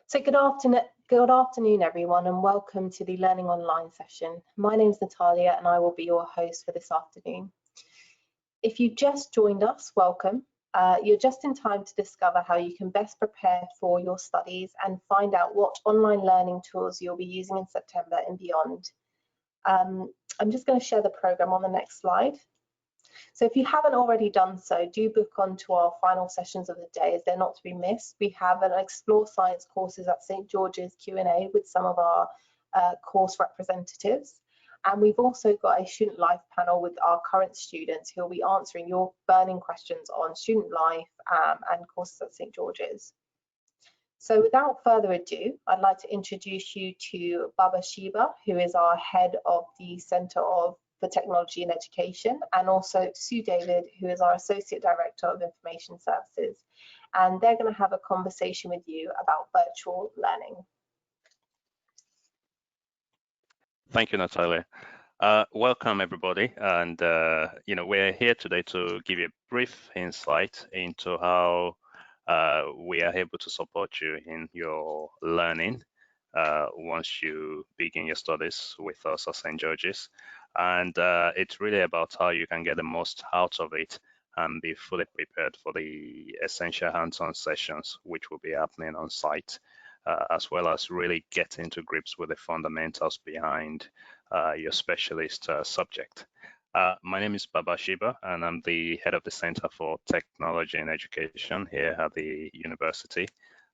So good afternoon, everyone, and welcome to the Learning Online session. My name is Natalia, and I will be your host for this afternoon. If you've just joined us, welcome. You're just in time to discover how you can best prepare for your studies and find out what online learning tools you'll be using in September and beyond. I'm just going to share the program on the next slide. So if you haven't already done so, do book onto our final sessions of the day, as they're not to be missed. We have an Explore Science courses at St George's Q&A with some of our course representatives. And we've also got a student life panel with our current students who will be answering your burning questions on student life and courses at St George's. So without further ado, I'd like to introduce you to Baba Shiba, who is our head of the Centre for Technology and Education, and also Sue David, who is our Associate Director of Information Services. And they're going to have a conversation with you about virtual learning. Thank you, Natalia. Welcome, everybody. And, we're here today to give you a brief insight into how we are able to support you in your learning once you begin your studies with us at St. George's. And it's really about how you can get the most out of it and be fully prepared for the essential hands-on sessions, which will be happening on site, as well as really get into grips with the fundamentals behind your specialist subject. My name is Baba Shiba, and I'm the head of the Center for Technology and Education here at the university.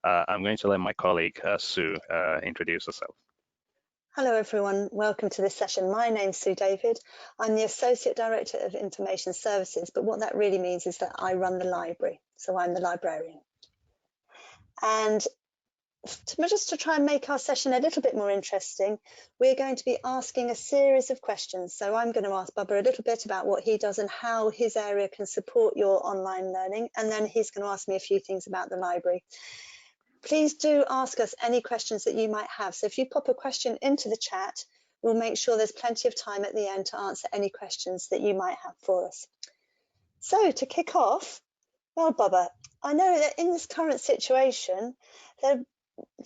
I'm going to let my colleague, Sue, introduce herself. Hello, everyone. Welcome to this session. My name's Sue David. I'm the Associate Director of Information Services, but what that really means is that I run the library, so I'm the librarian. And just to try and make our session a little bit more interesting, we're going to be asking a series of questions. So I'm going to ask Baba a little bit about what he does and how his area can support your online learning, and then he's going to ask me a few things about the library. Please do ask us any questions that you might have. So if you pop a question into the chat, we'll make sure there's plenty of time at the end to answer any questions that you might have for us. So to kick off, well, Baba, I know that in this current situation,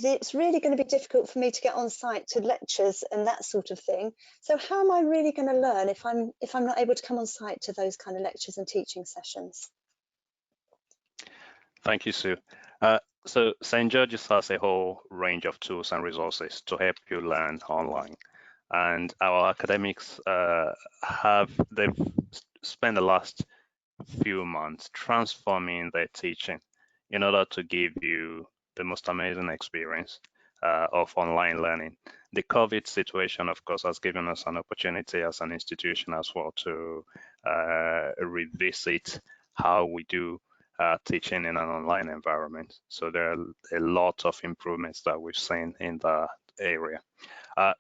it's really going to be difficult for me to get on site to lectures and that sort of thing. So how am I really going to learn if I'm not able to come on site to those kind of lectures and teaching sessions? Thank you, Sue. So St. George's has a whole range of tools and resources to help you learn online. And our academics they've spent the last few months transforming their teaching in order to give you the most amazing experience of online learning. The COVID situation, of course, has given us an opportunity as an institution as well to revisit how we do teaching in an online environment. So there are a lot of improvements that we've seen in that area.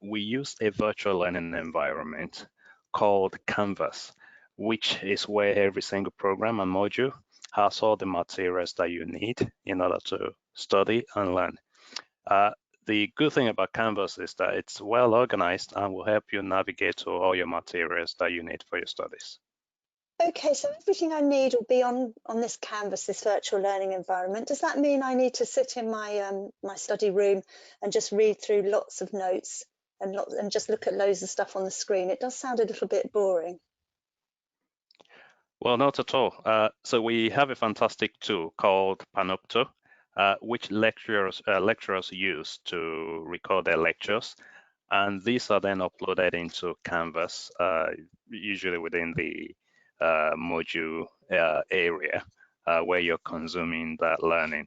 We use a virtual learning environment called Canvas, which is where every single program and module has all the materials that you need in order to study and learn. The good thing about Canvas is that it's well organized and will help you navigate to all your materials that you need for your studies. Okay, so everything I need will be on this Canvas, this virtual learning environment. Does that mean I need to sit in my my study room and just read through lots of notes and just look at loads of stuff on the screen? It does sound a little bit boring. Well, not at all. So we have a fantastic tool called Panopto, which lecturers use to record their lectures. And these are then uploaded into Canvas, usually within the module area where you're consuming that learning.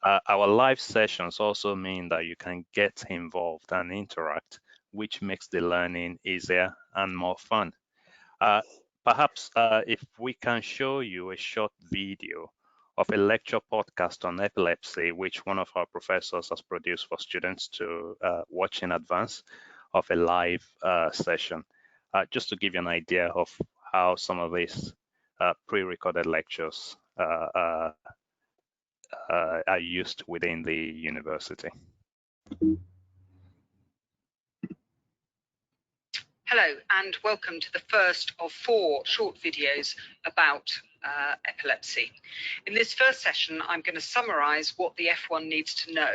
Our live sessions also mean that you can get involved and interact, which makes the learning easier and more fun. Perhaps if we can show you a short video of a lecture podcast on epilepsy, which one of our professors has produced for students to watch in advance of a live session, just to give you an idea of how some of these pre-recorded lectures are used within the university. Hello and welcome to the first of 4 short videos about epilepsy. In this first session, I'm going to summarise what the F1 needs to know.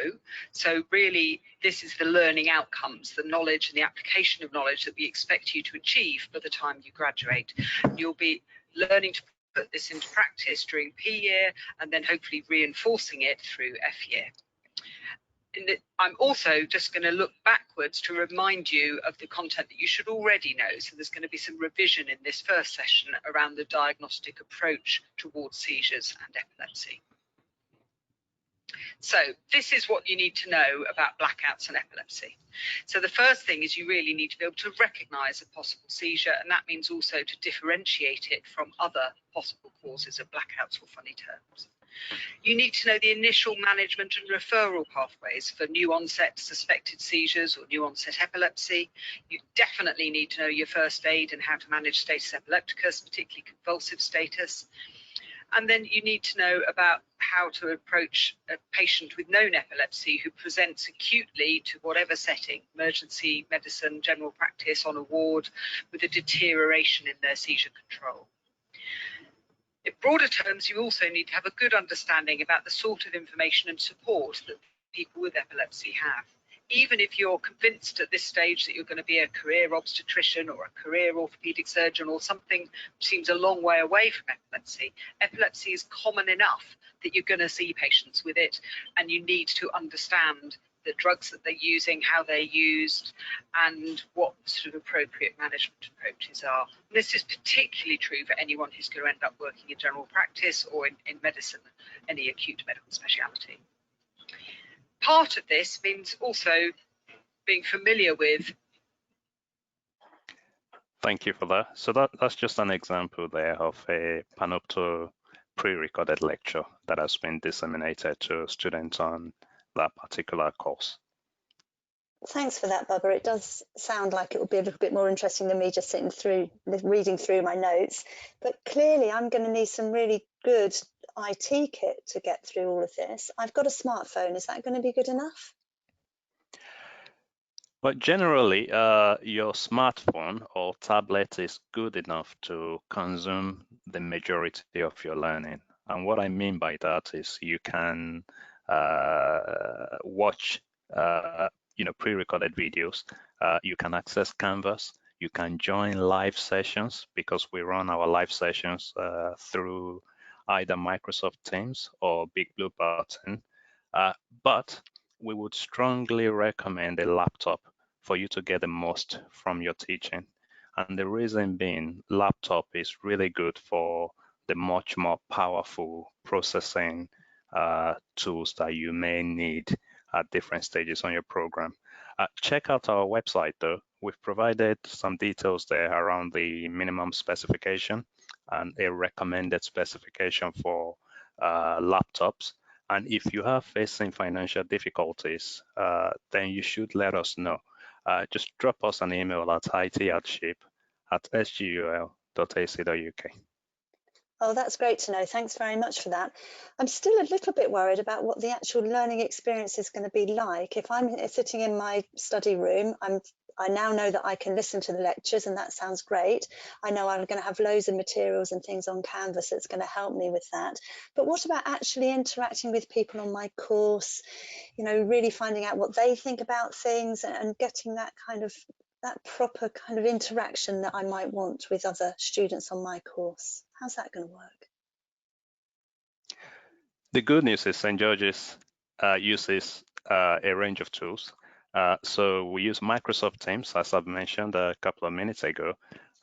So really, this is the learning outcomes, the knowledge and the application of knowledge that we expect you to achieve by the time you graduate. You'll be learning to put this into practice during P year and then hopefully reinforcing it through F year. I'm also just going to look backwards to remind you of the content that you should already know. So there's going to be some revision in this first session around the diagnostic approach towards seizures and epilepsy. So this is what you need to know about blackouts and epilepsy. So the first thing is you really need to be able to recognise a possible seizure, and that means also to differentiate it from other possible causes of blackouts or funny terms. You need to know the initial management and referral pathways for new onset suspected seizures or new onset epilepsy. You definitely need to know your first aid and how to manage status epilepticus, particularly convulsive status. And then you need to know about how to approach a patient with known epilepsy who presents acutely to whatever setting, emergency medicine, general practice, on a ward, with a deterioration in their seizure control. In broader terms, you also need to have a good understanding about the sort of information and support that people with epilepsy have. Even if you're convinced at this stage that you're going to be a career obstetrician or a career orthopaedic surgeon or something which seems a long way away from epilepsy, epilepsy is common enough that you're going to see patients with it, and you need to understand the drugs that they're using, how they're used, and what sort of appropriate management approaches are. And this is particularly true for anyone who's going to end up working in general practice or in medicine, any acute medical speciality. Part of this means also being familiar with. Thank you for that. So that's just an example there of a Panopto pre-recorded lecture that has been disseminated to students on that particular course. Thanks for that, Bubba. It does sound like it would be a little bit more interesting than me just sitting through, reading through my notes. But clearly, I'm going to need some really good IT kit to get through all of this. I've got a smartphone. Is that going to be good enough? But generally, your smartphone or tablet is good enough to consume the majority of your learning. And what I mean by that is you can watch pre-recorded videos. You can access Canvas. You can join live sessions because we run our live sessions through either Microsoft Teams or Big Blue Button. But we would strongly recommend a laptop for you to get the most from your teaching. And the reason being, laptop is really good for the much more powerful processing tools that you may need at different stages on your program. Check out our website though. We've provided some details there around the minimum specification and a recommended specification for laptops. And if you are facing financial difficulties, then you should let us know. Just drop us an email at it@sgul.ac.uk. Oh, that's great to know. Thanks very much for that. I'm still a little bit worried about what the actual learning experience is going to be like. If I'm sitting in my study room, I now know that I can listen to the lectures, and that sounds great. I know I'm going to have loads of materials and things on Canvas that's going to help me with that. But what about actually interacting with people on my course, really finding out what they think about things and getting that proper kind of interaction that I might want with other students on my course? How's that going to work? The good news is St. George's uses a range of tools. So we use Microsoft Teams, as I've mentioned a couple of minutes ago,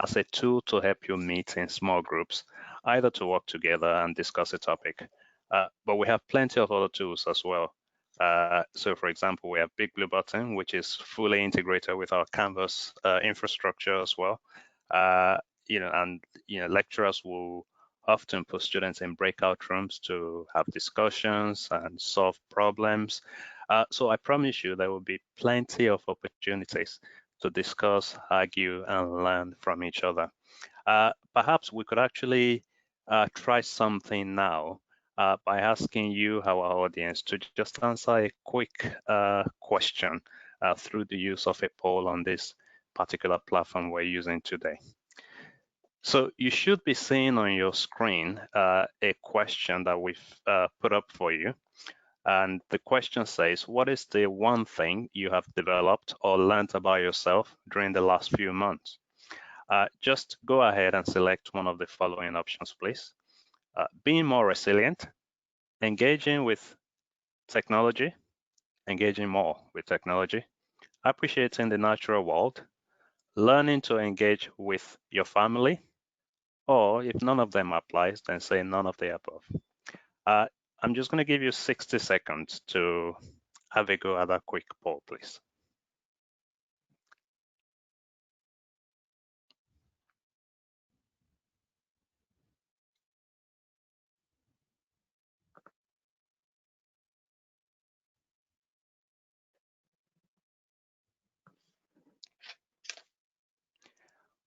as a tool to help you meet in small groups, either to work together and discuss a topic. But we have plenty of other tools as well. So for example, we have Big Blue Button, which is fully integrated with our Canvas infrastructure as well. Lecturers will often put students in breakout rooms to have discussions and solve problems. So I promise you there will be plenty of opportunities to discuss, argue, and learn from each other. Perhaps we could actually try something now by asking you, our audience, to just answer a quick question through the use of a poll on this particular platform we're using today. So you should be seeing on your screen a question that we've put up for you. And the question says, what is the one thing you have developed or learned about yourself during the last few months? Just go ahead and select one of the following options, please. Being more resilient, engaging with technology, engaging more with technology, appreciating the natural world, learning to engage with your family, or if none of them applies, then say none of the above. I'm just going to give you 60 seconds to have a go at that quick poll, please.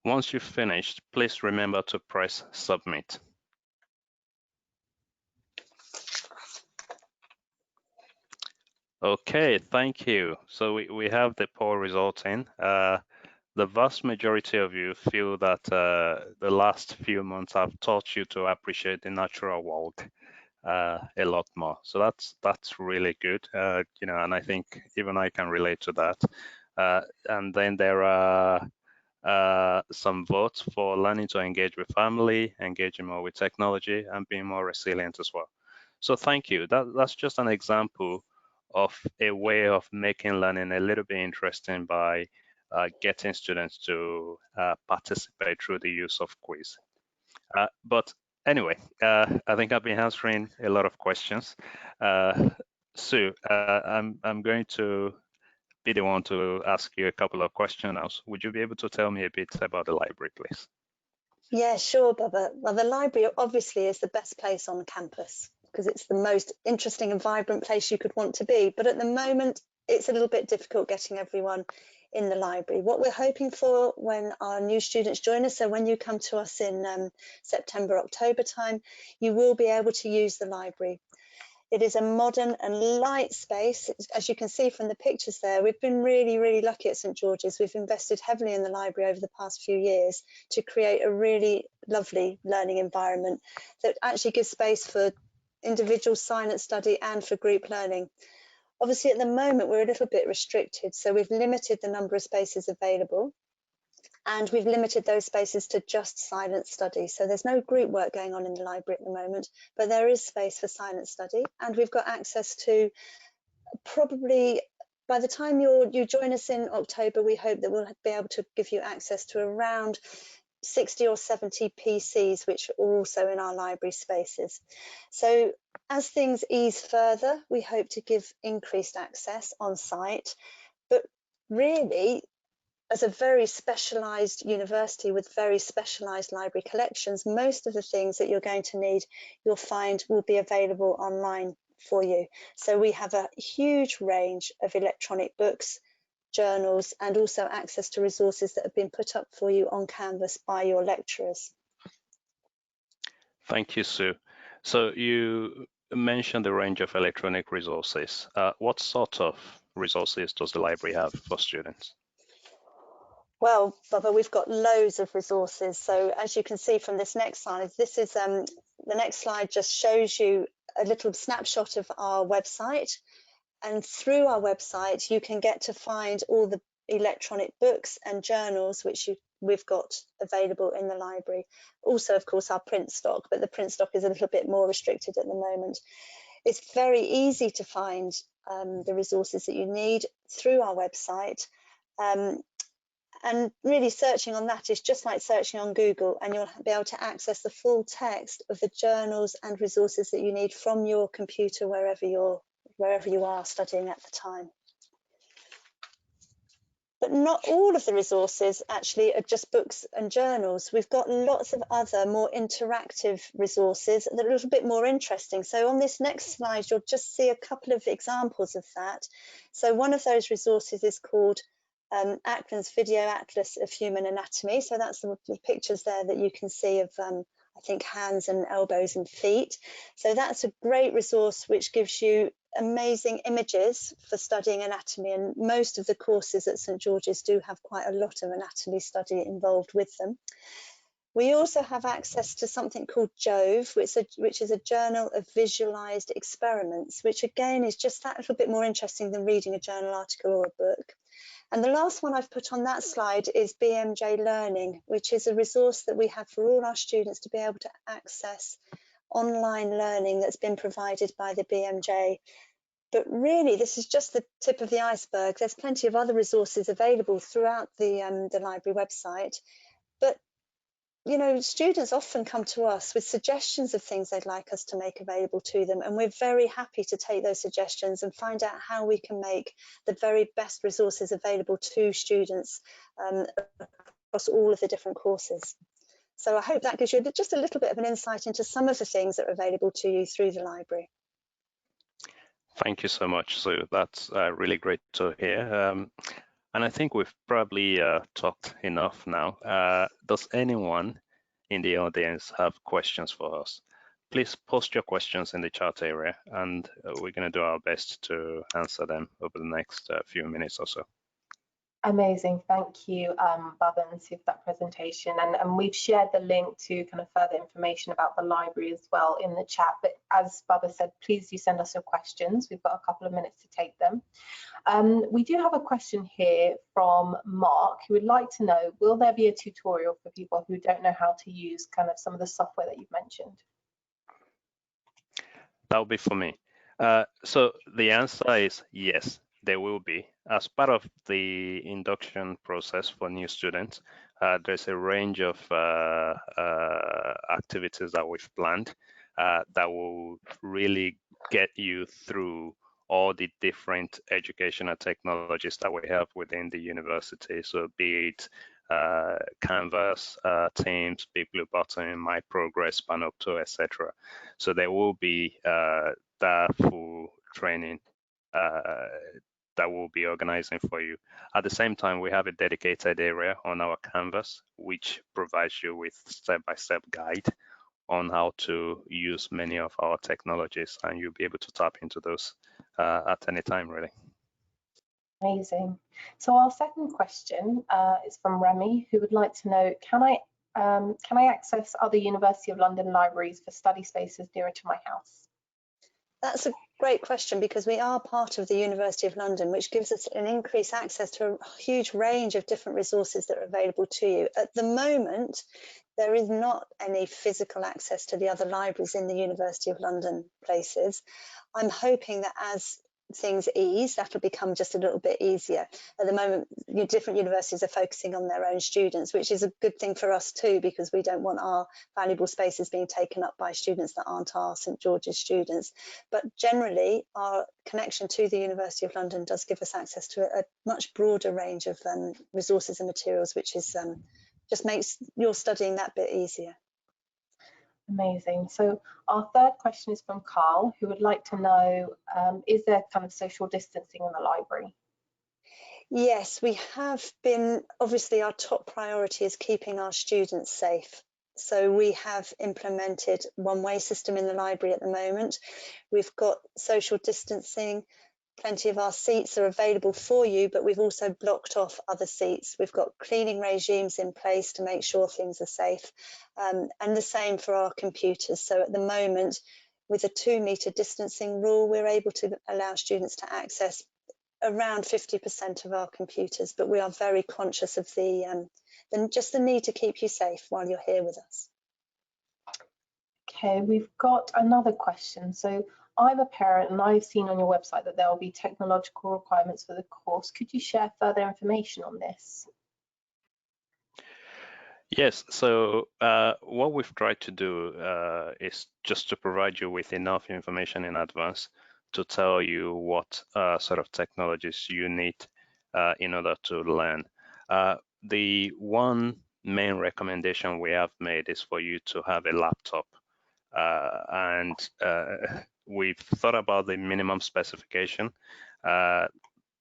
Once you've finished, please remember to press submit. Okay, thank you. So we have the poll result in. The vast majority of you feel that the last few months have taught you to appreciate the natural world a lot more. So that's really good, you know, and I think even I can relate to that. And then there are some votes for learning to engage with family, engaging more with technology, and being more resilient as well. So thank you. That's just an example of a way of making learning a little bit interesting by getting students to participate through the use of quiz. But anyway, I think I've been answering a lot of questions. Sue, I'm going to be the one to ask you a couple of questions now. So would you be able to tell me a bit about the library, please? Yeah, sure, Bubba. Well, the library obviously is the best place on campus because it's the most interesting and vibrant place you could want to be. But at the moment, it's a little bit difficult getting everyone in the library. What we're hoping for when our new students join us, so when you come to us in September, October time, you will be able to use the library. It is a modern and light space. As you can see from the pictures there, we've been really, really lucky at St George's. We've invested heavily in the library over the past few years to create a really lovely learning environment that actually gives space for individual silent study and for group learning. Obviously, at the moment, we're a little bit restricted, so we've limited the number of spaces available. And we've limited those spaces to just silent study. So there's no group work going on in the library at the moment, but there is space for silent study. And we've got access to probably, by the time you join us in October, we hope that we'll be able to give you access to around 60 or 70 PCs, which are also in our library spaces. So as things ease further, we hope to give increased access on site, but really, as a very specialised university with very specialised library collections, most of the things that you're going to need, you'll find will be available online for you. So we have a huge range of electronic books, journals, and also access to resources that have been put up for you on Canvas by your lecturers. Thank you, Sue. So you mentioned the range of electronic resources. What sort of resources does the library have for students? Well, Bubba, we've got loads of resources. So as you can see from this next slide, this is the next slide just shows you a little snapshot of our website. And through our website, you can get to find all the electronic books and journals which we've got available in the library. Also, of course, our print stock, but the print stock is a little bit more restricted at the moment. It's very easy to find the resources that you need through our website. And really searching on that is just like searching on Google, and you'll be able to access the full text of the journals and resources that you need from your computer wherever you are studying at the time. But not all of the resources actually are just books and journals. We've got lots of other more interactive resources that are a little bit more interesting. So on this next slide, you'll just see a couple of examples of that. So one of those resources is called Ackland's Video Atlas of Human Anatomy. So that's the pictures there that you can see of, I think, hands and elbows and feet. So that's a great resource which gives you amazing images for studying anatomy, and most of the courses at St George's do have quite a lot of anatomy study involved with them. We also have access to something called Jove, which is a journal of visualized experiments, which again is just that little bit more interesting than reading a journal article or a book. And the last one I've put on that slide is BMJ Learning, which is a resource that we have for all our students to be able to access online learning that's been provided by the BMJ. But really, this is just the tip of the iceberg. There's plenty of other resources available throughout the library website. But you know, students often come to us with suggestions of things they'd like us to make available to them, and we're very happy to take those suggestions and find out how we can make the very best resources available to students across all of the different courses. So I hope that gives you just a little bit of an insight into some of the things that are available to you through the library. Thank you so much, Sue. That's really great to hear. And I think we've probably talked enough now. Does anyone in the audience have questions for us? Please post your questions in the chat area, and we're going to do our best to answer them over the next few minutes or so. Amazing, thank you, Baba and Sue, for that presentation. And we've shared the link to kind of further information about the library as well in the chat. But as Baba said, please do send us your questions. We've got a couple of minutes to take them. We do have a question here from Mark, who would like to know, will there be a tutorial for people who don't know how to use kind of some of the software that you've mentioned? That will be for me. So the answer is yes, there will be. As part of the induction process for new students, there's a range of activities that we've planned that will really get you through all the different educational technologies that we have within the university. So be it Canvas, Teams, Big Blue Button, My Progress, Panopto, etc. So there will be that full training that we'll be organizing for you. At the same time, we have a dedicated area on our Canvas, which provides you with step-by-step guide on how to use many of our technologies, and you'll be able to tap into those at any time, really. Amazing. So our second question is from Remy, who would like to know, can I access other University of London libraries for study spaces nearer to my house? That's a great question, because we are part of the University of London, which gives us an increased access to a huge range of different resources that are available to you. At the moment, there is not any physical access to the other libraries in the University of London places. I'm hoping that as things ease, that'll become just a little bit easier. At the moment, different universities are focusing on their own students, which is a good thing for us too, because we don't want our valuable spaces being taken up by students that aren't our St George's students. But generally, our connection to the University of London does give us access to a much broader range of resources and materials, which is just makes your studying that bit easier. Amazing. So our third question is from Carl, who would like to know, is there kind of social distancing in the library? Yes, we have been, obviously our top priority is keeping our students safe. So we have implemented one-way system in the library at the moment. We've got social distancing. Plenty of our seats are available for you, but we've also blocked off other seats. We've got cleaning regimes in place to make sure things are safe, and the same for our computers. So at the moment, with a 2-meter distancing rule, we're able to allow students to access around 50% of our computers, but we are very conscious of just the need to keep you safe while you're here with us. Okay, we've got another question. So I'm a parent and I've seen on your website that there will be technological requirements for the course. Could you share further information on this? Yes, so what we've tried to do is just to provide you with enough information in advance to tell you what sort of technologies you need in order to learn. The one main recommendation we have made is for you to have a laptop. We've thought about the minimum specification,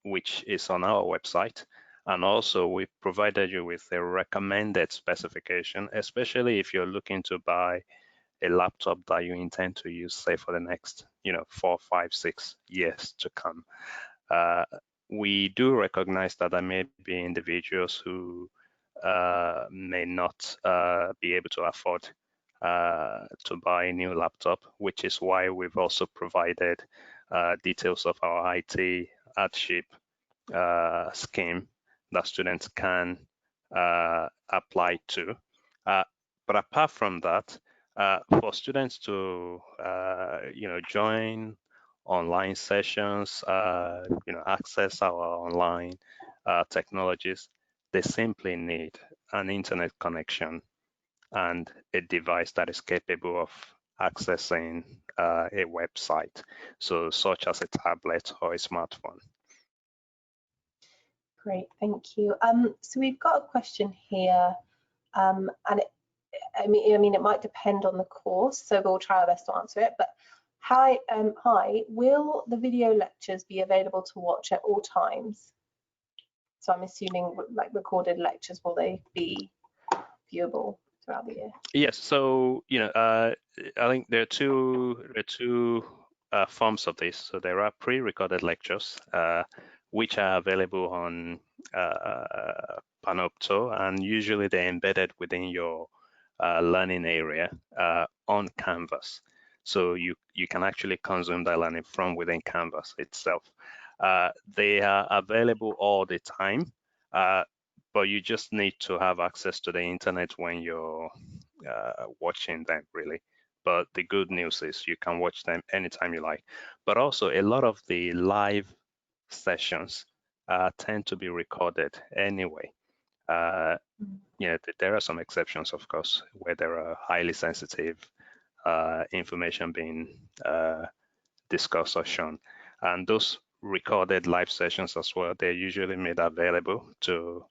which is on our website. And also we've provided you with a recommended specification, especially if you're looking to buy a laptop that you intend to use, say, for the next, 4, 5, 6 years to come. We do recognize that there may be individuals who may not be able to afford to buy a new laptop, which is why we've also provided details of our IT hardship scheme that students can apply to. But apart from that, for students to join online sessions, access our online technologies, they simply need an internet connection and a device that is capable of accessing a website, so such as a tablet or a smartphone. Great, thank you. So we've got a question here, and I mean, it might depend on the course, so we'll try our best to answer it. But hi, will the video lectures be available to watch at all times? So I'm assuming, like, recorded lectures, will they be viewable throughout the year? Yes. So I think there are two forms of this. So there are pre-recorded lectures, which are available on Panopto, and usually they're embedded within your learning area on Canvas. So you can actually consume that learning from within Canvas itself. They are available all the time, but you just need to have access to the internet when you're watching them, really. But the good news is you can watch them anytime you like. But also a lot of the live sessions tend to be recorded anyway. There are some exceptions, of course, where there are highly sensitive information being discussed or shown. And those recorded live sessions as well, they're usually made available to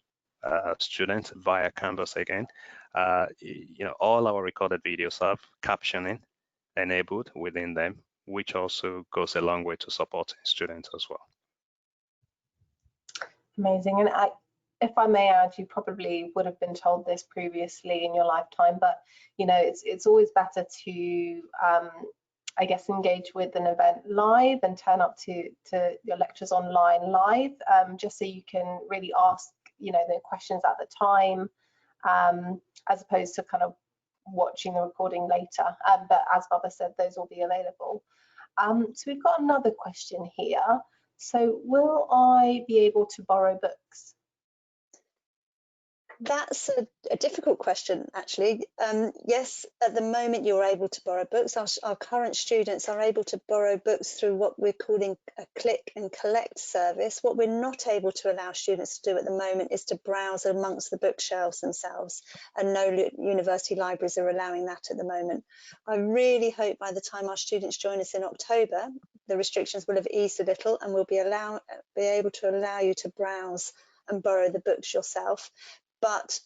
students via Canvas again. All our recorded videos have captioning enabled within them, which also goes a long way to supporting students as well. Amazing. And if I may add, you probably would have been told this previously in your lifetime, but it's always better to I guess engage with an event live and turn up to your lectures online live, just so you can really ask the questions at the time, as opposed to kind of watching the recording later. But as Baba said, those will be available. So we've got another question here. So will I be able to borrow books? That's a difficult question, actually. Yes, at the moment you're able to borrow books. Our current students are able to borrow books through what we're calling a click and collect service. What we're not able to allow students to do at the moment is to browse amongst the bookshelves themselves, and no university libraries are allowing that at the moment. I really hope by the time our students join us in October, the restrictions will have eased a little and we'll be able to allow you to browse and borrow the books yourself. But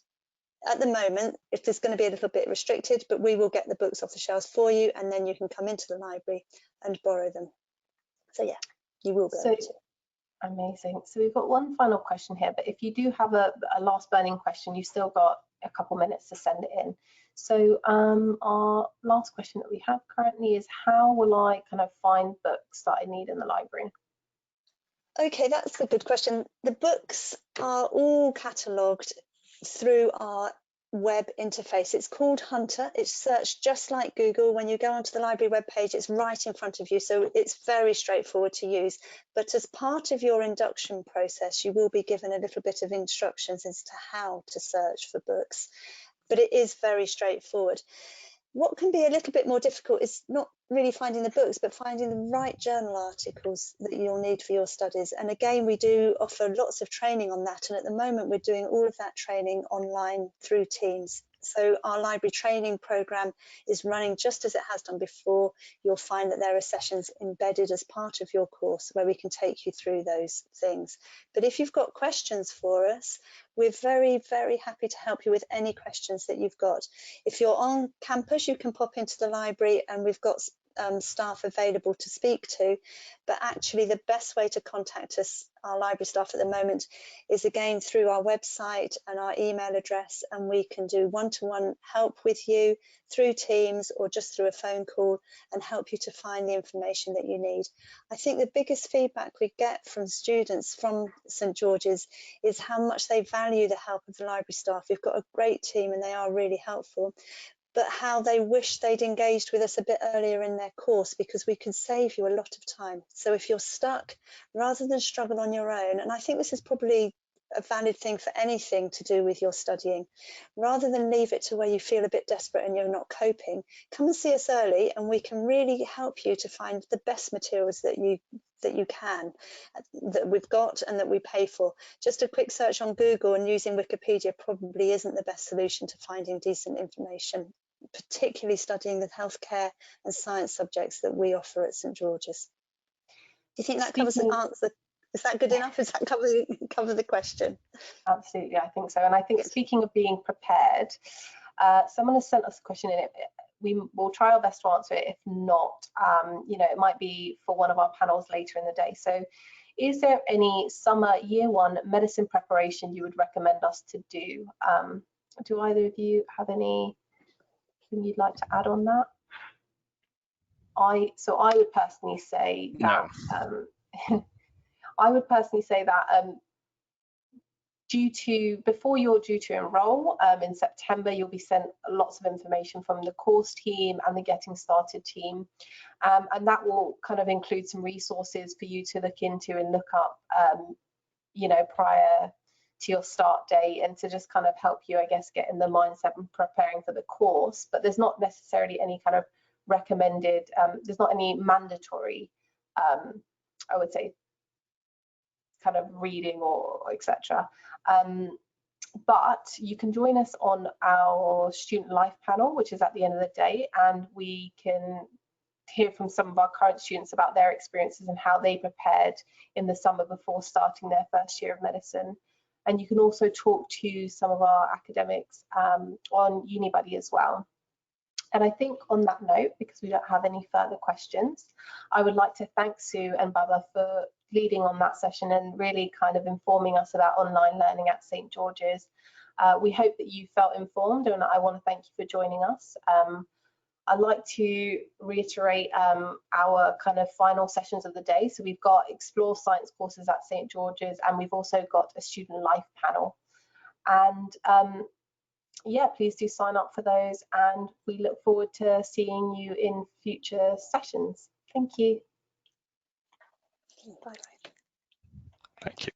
at the moment, it is going to be a little bit restricted, but we will get the books off the shelves for you, and then you can come into the library and borrow them. So yeah, you will be able to. Amazing. So we've got one final question here, but if you do have a last burning question, you've still got a couple minutes to send it in. So our last question that we have currently is, how will I kind of find books that I need in the library? Okay, that's a good question. The books are all catalogued through our web interface. It's called Hunter. It's searched just like Google. When you go onto the library webpage, it's right in front of you, so it's very straightforward to use. But as part of your induction process, you will be given a little bit of instructions as to how to search for books, but it is very straightforward. What can be a little bit more difficult is not really finding the books, but finding the right journal articles that you'll need for your studies. And again, we do offer lots of training on that. And at the moment, we're doing all of that training online through Teams. So our library training program is running just as it has done before. You'll find that there are sessions embedded as part of your course where we can take you through those things. But if you've got questions for us, we're very, very happy to help you with any questions that you've got. If you're on campus, you can pop into the library, and we've got staff available to speak to, but actually the best way to contact us, our library staff at the moment, is again through our website and our email address, and we can do one-to-one help with you through Teams or just through a phone call and help you to find the information that you need. I think the biggest feedback we get from students from St George's is how much they value the help of the library staff. We've got a great team and they are really helpful, but how they wish they'd engaged with us a bit earlier in their course, because we could save you a lot of time. So if you're stuck, rather than struggle on your own, and I think this is probably a valid thing for anything to do with your studying, rather than leave it to where you feel a bit desperate and you're not coping, come and see us early and we can really help you to find the best materials that you can, that we've got and that we pay for. Just a quick search on Google and using Wikipedia probably isn't the best solution to finding decent information, particularly studying the healthcare and science subjects that we offer at St George's. Do you think that covers the answer? Is that good enough? Does that cover the question? Absolutely, I think so. And I think, speaking of being prepared, someone has sent us a question in it. We will try our best to answer it. If not, you know, it might be for one of our panels later in the day. So is there any summer year one medicine preparation you would recommend us to do? Do either of you have anything you'd like to add on that? I would personally say that I would personally say that before you're due to enroll in September, you'll be sent lots of information from the course team and the Getting Started team, and that will kind of include some resources for you to look into and look up, you know, prior to your start date, and to just kind of help you, I guess, get in the mindset and preparing for the course. But there's not necessarily any kind of recommended, there's not any mandatory, I would say, kind of reading or etc. But you can join us on our student life panel, which is at the end of the day, and we can hear from some of our current students about their experiences and how they prepared in the summer before starting their first year of medicine. And you can also talk to some of our academics on Unibuddy as well. And I think on that note, because we don't have any further questions, I would like to thank Sue and Baba for leading on that session and really kind of informing us about online learning at St George's. We hope that you felt informed, and I want to thank you for joining us. I'd like to reiterate our kind of final sessions of the day. So we've got Explore Science courses at St George's, and we've also got a student life panel. And yeah, please do sign up for those, and we look forward to seeing you in future sessions. Thank you. Bye-bye. Thank you.